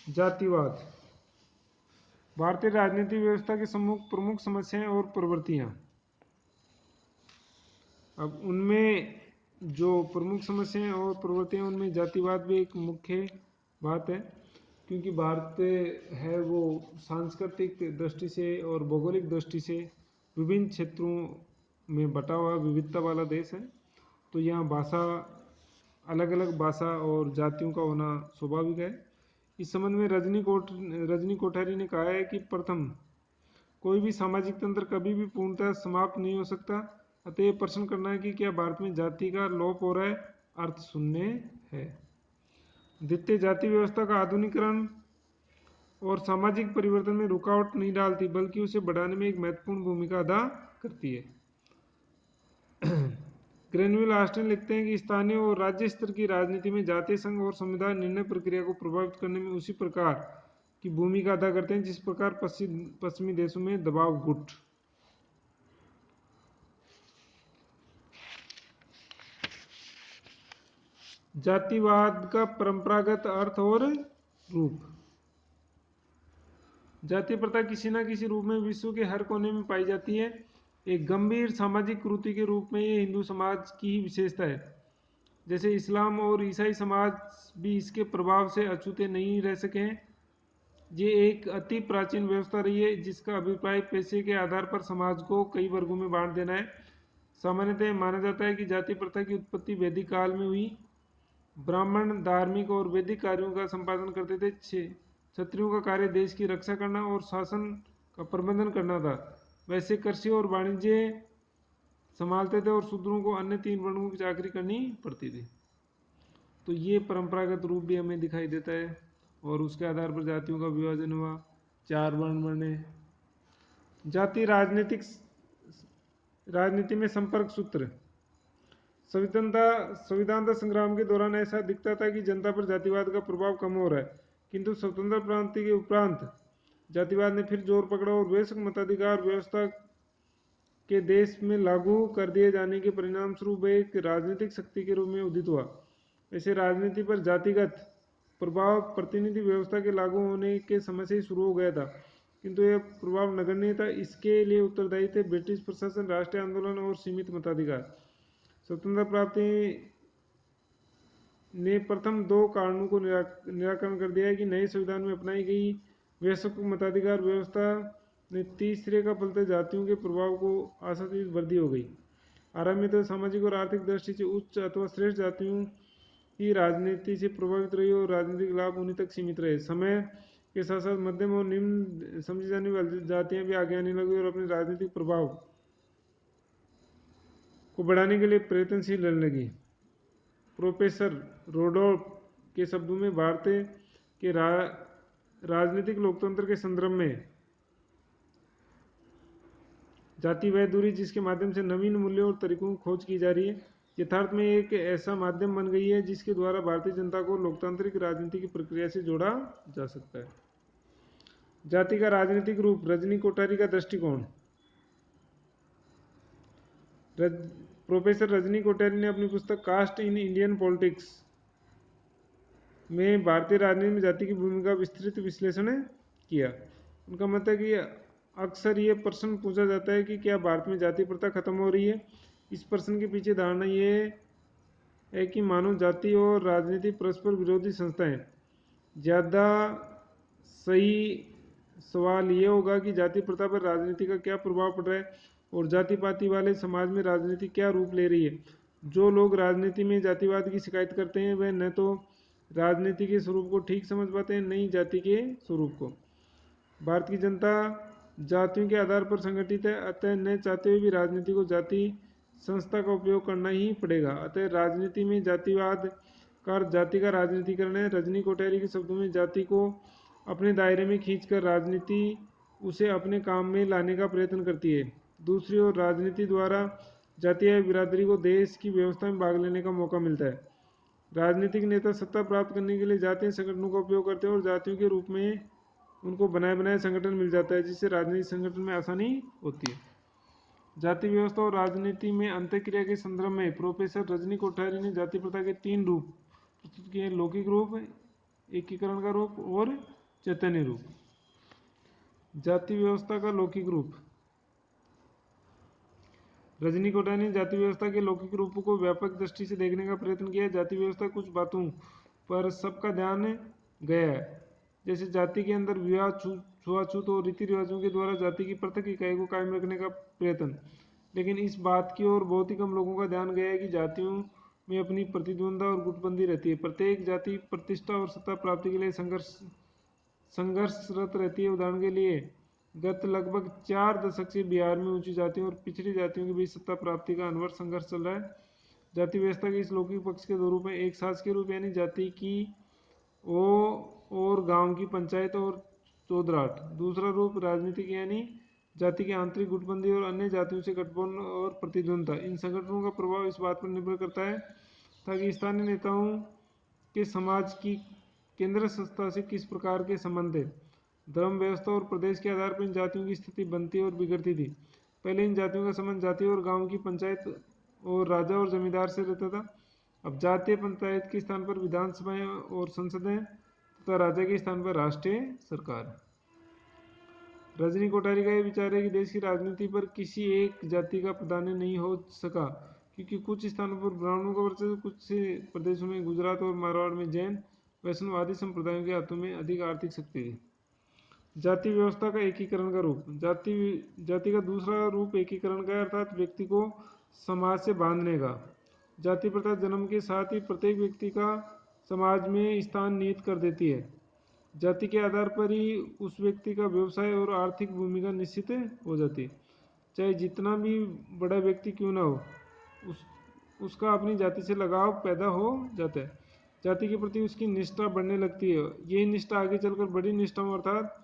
जातिवाद भारतीय राजनीतिक व्यवस्था की प्रमुख समस्याएं और प्रवृत्तियां। अब उनमें जो प्रमुख समस्याएं और प्रवृत्तियां उनमें जातिवाद भी एक मुख्य बात है, क्योंकि भारत है वो सांस्कृतिक दृष्टि से और भौगोलिक दृष्टि से विभिन्न क्षेत्रों में बटा हुआ विविधता वाला देश है। तो यहाँ भाषा, अलग अलग भाषा और जातियों का होना स्वाभाविक है। इस संबंध में रजनी कोठारी ने कहा है कि प्रथम, कोई भी सामाजिक तंत्र कभी भी पूर्णतः समाप्त नहीं हो सकता, अतः यह प्रश्न करना है कि क्या भारत में जाति का लोप हो रहा है, अर्थ शून्य है। द्वितीय, जाति व्यवस्था का आधुनिकीकरण और सामाजिक परिवर्तन में रुकावट नहीं डालती, बल्कि उसे बढ़ाने में एक महत्वपूर्ण भूमिका अदा करती है। ग्रेनविल ऑस्टिन लिखते हैं कि स्थानीय और राज्य स्तर की राजनीति में जातीय संघ और समुदाय निर्णय प्रक्रिया को प्रभावित करने में उसी प्रकार की भूमिका अदा करते हैं जिस प्रकार पश्चिमी देशों में दबाव गुट। जातिवाद का परंपरागत अर्थ और रूप। जाति प्रथा किसी न किसी रूप में विश्व के हर कोने में पाई जाती है। एक गंभीर सामाजिक कुरीति के रूप में ये हिंदू समाज की ही विशेषता है। जैसे इस्लाम और ईसाई समाज भी इसके प्रभाव से अछूते नहीं रह सके हैं। ये एक अति प्राचीन व्यवस्था रही है जिसका अभिप्राय पैसे के आधार पर समाज को कई वर्गों में बांट देना है। सामान्यतः माना जाता है कि जाति प्रथा की उत्पत्ति वैदिक काल में हुई। ब्राह्मण धार्मिक और वैदिक कार्यों का संपादन करते थे। क्षत्रियों का कार्य देश की रक्षा करना और शासन का प्रबंधन करना था। वैसे कृषि और वाणिज्य संभालते थे और शूद्रों को अन्य 3 वर्णों की चाकरी करनी पड़ती थी। तो ये परंपरागत रूप भी हमें दिखाई देता है और उसके आधार पर जातियों का विभाजन हुआ, 4 वर्ण बने। जाति राजनीति में संपर्क सूत्र। संविधान संग्राम के दौरान ऐसा दिखता था कि जनता पर जातिवाद का प्रभाव कम हो रहा है, किंतु स्वतंत्र क्रांति के उपरांत जातिवाद ने फिर जोर पकड़ा और वयस्क मताधिकार व्यवस्था के देश में लागू कर दिए जाने के परिणाम स्वरूप एक राजनीतिक शक्ति के रूप में उदित हुआ। ऐसे राजनीति पर जातिगत प्रभाव प्रतिनिधि व्यवस्था के लागू होने के समय से ही शुरू हो गया था, किंतु यह प्रभाव नगण्य था। इसके लिए उत्तरदायी थे ब्रिटिश प्रशासन, राष्ट्रीय आंदोलन और सीमित मताधिकार। स्वतंत्रता प्राप्ति ने प्रथम 2 कारणों को निराकरण कर दिया है कि नए संविधान में अपनाई गई वयस्क मताधिकार व्यवस्था ने तीसरे का फलते जातियों के प्रभाव को आशातीत वृद्धि हो गई। आरंभ में तो सामाजिक और आर्थिक दृष्टि से उच्च अथवा श्रेष्ठ जातियों की राजनीति से प्रभावित रही और राजनीतिक लाभ उन्हीं तक सीमित रहे। समय के साथ साथ मध्यम और निम्न समझी जाने वाली जातियां भी आगे आने लगी और अपने राजनीतिक प्रभाव को बढ़ाने के लिए प्रयत्नशील रहने लगी। प्रोफेसर रोडोल्फ के शब्दों में भारत के राजनीतिक लोकतंत्र के संदर्भ में जाति वह दूरी जिसके माध्यम से नवीन मूल्यों और तरीकों की खोज की जा रही है, यथार्थ में एक ऐसा माध्यम बन गई है जिसके द्वारा भारतीय जनता को लोकतांत्रिक राजनीति की प्रक्रिया से जोड़ा जा सकता है। जाति का राजनीतिक रूप। रजनी कोठारी का दृष्टिकोण। प्रोफेसर रजनी कोठारी ने अपनी पुस्तक कास्ट इन इंडियन पॉलिटिक्स में भारतीय राजनीति में जाति की भूमिका विस्तृत विश्लेषण किया। उनका मत है कि अक्सर ये प्रश्न पूछा जाता है कि क्या भारत में जाति प्रथा खत्म हो रही है। इस प्रश्न के पीछे धारणा ये है कि मानव जाति और राजनीति परस्पर विरोधी संस्थाएं। ज़्यादा सही सवाल ये होगा कि जाति प्रथा पर राजनीति का क्या प्रभाव पड़ रहा है और जाति पाति वाले समाज में राजनीति क्या रूप ले रही है। जो लोग राजनीति में जातिवाद की शिकायत करते हैं वह न तो राजनीति के स्वरूप को ठीक समझ पाते हैं, न ही जाति के स्वरूप को। भारत की जनता जातियों के आधार पर संगठित है, अतः न चाहते हुए भी राजनीति को जाति संस्था का उपयोग करना ही पड़ेगा। अतः राजनीति में जातिवाद का जाति का राजनीतिकरण है। रजनी कोठारी के शब्दों में जाति को अपने दायरे में खींचकर राजनीति उसे अपने काम में लाने का प्रयत्न करती है। दूसरी ओर राजनीति द्वारा जातीय बिरादरी को देश की व्यवस्था में भाग लेने का मौका मिलता है। राजनीतिक नेता सत्ता प्राप्त करने के लिए जातीय संगठनों का उपयोग करते हैं और जातियों के रूप में उनको बनाए बनाए संगठन मिल जाता है, जिससे राजनीतिक संगठन में आसानी होती है। जाति व्यवस्था और राजनीति में अंतःक्रिया के संदर्भ में प्रोफेसर रजनी कोठारी ने जाति प्रथा के 3 रूप प्रस्तुत किए हैं। लौकिक रूप, एकीकरण का रूप और चैतन्य रूप। जाति व्यवस्था का लौकिक रूप। रजनी कोटा ने जाति व्यवस्था के लौकिक रूपों को व्यापक दृष्टि से देखने का प्रयत्न किया। जाति व्यवस्था कुछ बातों पर सबका ध्यान गया है, जैसे जाति के अंदर विवाह, छुआछूत और रीति रिवाजों के द्वारा जाति की पृथक इकाई को कायम रखने का प्रयत्न। लेकिन इस बात की ओर बहुत ही कम लोगों का ध्यान गया है कि जातियों में अपनी प्रतिद्वंद्विता और गुटबंदी रहती है। प्रत्येक जाति प्रतिष्ठा और सत्ता प्राप्ति के लिए संघर्षरत रहती है। उदाहरण के लिए गत लगभग 4 दशक से बिहार में ऊंची जातियों और पिछड़ी जातियों के बीच सत्ता प्राप्ति का अनवरत संघर्ष चल रहा है। जाति व्यवस्था के इस लौकिक पक्ष के दो रूप हैं, एक शासकीय रूप यानी जाति की और गांव की पंचायत और चौधराट। दूसरा रूप राजनीतिक यानी जाति की आंतरिक गुटबंदी और अन्य जातियों से गठबंधन और प्रतिद्वंद्विता। इन संगठनों का प्रभाव इस बात पर निर्भर करता है ताकि स्थानीय नेताओं के समाज की केंद्र संस्था से किस प्रकार के संबंध है। धर्म व्यवस्था और प्रदेश के आधार पर इन जातियों की स्थिति बनती और बिगड़ती थी। पहले इन जातियों का संबंध जाति और गांव की पंचायत और राजा और जमींदार से रहता था। अब जातीय पंचायत के स्थान पर विधानसभाएं और संसदें तथा राजा के स्थान पर राष्ट्रीय सरकार। रजनी कोठारी का यह विचार है कि देश की राजनीति पर किसी एक जाति का प्राधान्य नहीं हो सका, क्योंकि कुछ स्थानों पर ब्राह्मणों का वर्चस्व, कुछ से प्रदेशों में गुजरात और मारवाड़ में जैन वैष्णव आदि संप्रदायों के हाथों में अधिक आर्थिक शक्ति थी। जाति व्यवस्था का एकीकरण का रूप। जाति का दूसरा रूप एकीकरण का, अर्थात व्यक्ति को समाज से बांधने का। जाति प्रथा जन्म के साथ ही प्रत्येक व्यक्ति का समाज में स्थान नियत कर देती है। जाति के आधार पर ही उस व्यक्ति का व्यवसाय और आर्थिक भूमिका निश्चित हो जाती है। चाहे जितना भी बड़ा व्यक्ति क्यों ना हो, उसका अपनी जाति से लगाव पैदा हो जाता है। जाति के प्रति उसकी निष्ठा बढ़ने लगती है। यही निष्ठा आगे चलकर बड़ी निष्ठाओं अर्थात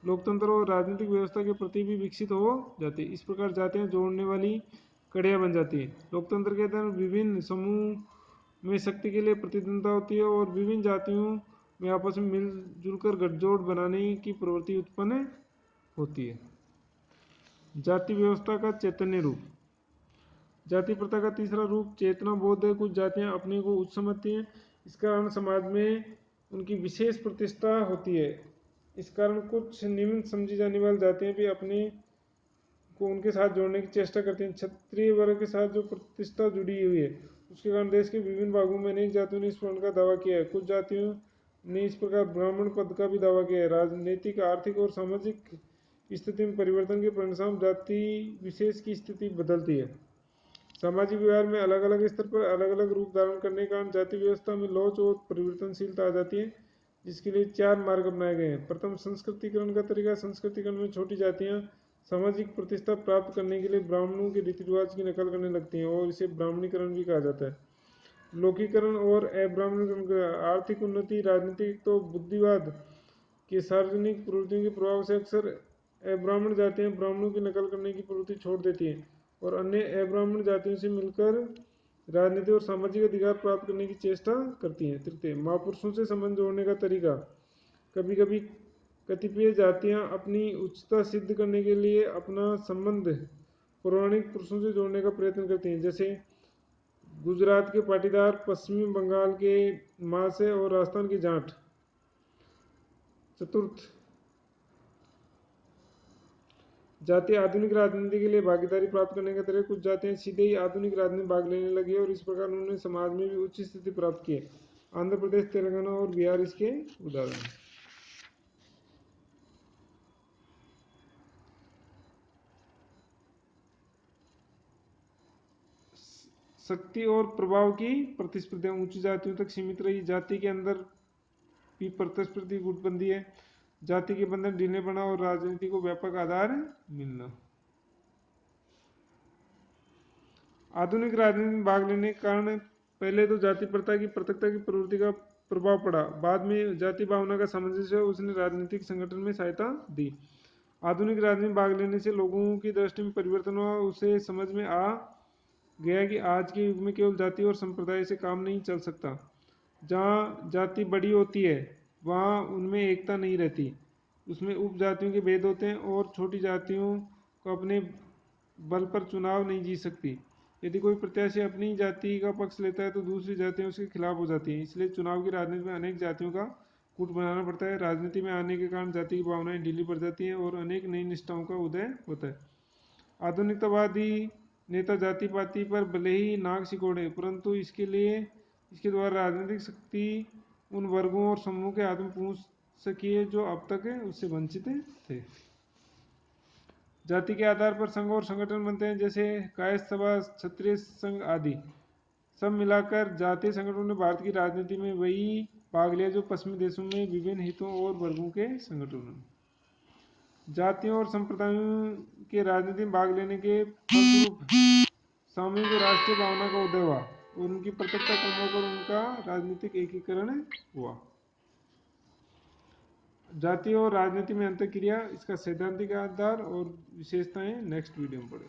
लोकतंत्र और राजनीतिक व्यवस्था के प्रति भी विकसित हो जाती है। इस प्रकार जातियां जोड़ने वाली कड़ियां बन जाती है। लोकतंत्र के तहत विभिन्न समूह में शक्ति के लिए प्रतिद्वंद्विता होती है और विभिन्न जातियों में आपस में मिलजुल कर गठजोड़ बनाने की प्रवृत्ति उत्पन्न होती है। जाति व्यवस्था का चैतन्य रूप। जाति प्रथा का तीसरा रूप चेतना बोध है। कुछ जातियां अपने को उच्च समझती हैं, इस कारण समाज में उनकी विशेष प्रतिष्ठा होती है। इस कारण कुछ निम्न समझी जाने वाली जातियां भी अपने को उनके साथ जोड़ने की चेष्टा करती हैं। क्षत्रिय वर्ग के साथ जो प्रतिष्ठा जुड़ी हुई है, उसके कारण देश के विभिन्न भागों में अनेक जातियों ने इस वर्ण का दावा किया है। कुछ जातियों ने इस प्रकार ब्राह्मण पद का भी दावा किया है। राजनीतिक, आर्थिक और सामाजिक स्थिति में परिवर्तन के परिणाम जाति विशेष की स्थिति बदलती है। सामाजिक व्यवहार में अलग अलग स्तर पर अलग अलग रूप धारण करने के कारण जाति व्यवस्था में लोच और परिवर्तनशीलता आ जाती है, जिसके लिए 4 मार्ग अपनाए गए हैं। प्रथम, संस्कृतिकरण का तरीका। संस्कृतिकरण में छोटी जातियां सामाजिक प्रतिष्ठा प्राप्त करने के लिए ब्राह्मणों के रीति रिवाज की नकल करने लगती हैं और इसे ब्राह्मणीकरण भी कहा जाता है। लौकिकरण और अब्राह्मणीकरण। आर्थिक उन्नति, राजनीतिक तो बुद्धिवाद के सार्वजनिक प्रवृत्तियों के प्रभाव से अक्सर अब्राह्मण जातियां ब्राह्मणों की नकल करने की प्रवृत्ति छोड़ देती हैं और अन्य अब्राह्मण जातियों से मिलकर राजनीतिक और सामाजिक अधिकार प्राप्त करने की चेष्टा करती हैं। तृतीय, महापुरुषों से संबंध जोड़ने का तरीका। कभी कभी कतिपय जातियां अपनी उच्चता सिद्ध करने के लिए अपना संबंध पौराणिक पुरुषों से जोड़ने का प्रयत्न करती हैं, जैसे गुजरात के पाटीदार, पश्चिमी बंगाल के मासे और राजस्थान की जाट। चतुर्थ, जाति आधुनिक राजनीति के लिए भागीदारी प्राप्त करने का तरीका। कुछ जातियां सीधे ही आधुनिक राजनीति में भाग लेने लगी और इस प्रकार उन्होंने समाज में भी उच्च स्थिति प्राप्त की। आंध्र प्रदेश, तेलंगाना और बिहार इसके उदाहरण हैं। शक्ति और प्रभाव की प्रतिस्पर्धा ऊंची जातियों तक सीमित रही। जाति के अंदर भी प्रतिस्पर्धी गुटबंदी है। जाति के बंधन ढीले पड़ना और राजनीति को व्यापक आधार मिलना। आधुनिक राजनीति में भाग लेने के कारण पहले तो जाति प्रथा की पृथकता की प्रवृत्ति का प्रभाव पड़ा। बाद में जाति भावना का सामंजस्य उसने राजनीतिक संगठन में सहायता दी। आधुनिक राजनीति में भाग लेने से लोगों की दृष्टि में परिवर्तन हुआ। उसे समझ में आ गया कि आज के युग में केवल जाति और संप्रदाय से काम नहीं चल सकता। जहाँ जाति बड़ी होती है वहाँ उनमें एकता नहीं रहती, उसमें उपजातियों के भेद होते हैं और छोटी जातियों को अपने बल पर चुनाव नहीं जीत सकती। यदि कोई प्रत्याशी अपनी जाति का पक्ष लेता है तो दूसरी जातियां उसके खिलाफ हो जाती हैं। इसलिए चुनाव की राजनीति में अनेक जातियों का कूट बनाना पड़ता है। राजनीति में आने के कारण जाति की भावनाएं ढीली पड़ जाती हैं और अनेक नई निष्ठाओं का उदय होता है। आधुनिकतावादी नेता जाति पाति पर भले ही नाक सिकोड़े, परंतु इसके द्वारा राजनीतिक शक्ति उन वर्गों और समूह के हाथ में पहुंच सकी है जो अब तक उससे वंचित थे। जाति के आधार पर संघ और संगठन बनते हैं, जैसे कायस्थ सभा, क्षत्रिय संघ आदि। सब मिलाकर जातीय संगठनों ने भारत की राजनीति में वही भाग लिया जो पश्चिमी देशों में विभिन्न हितों और वर्गों के संगठनों। जातियों और संप्रदायों के राजनीति में भाग लेने के फलस्वरूप सामूहिक और राष्ट्रीय भावना का उदय हुआ और उनकी प्रत्यक्षता कम होकर उनका राजनीतिक एकीकरण हुआ। जाति और राजनीति में अंतःक्रिया, इसका सैद्धांतिक आधार और विशेषताएं नेक्स्ट वीडियो में पढ़ेंगे।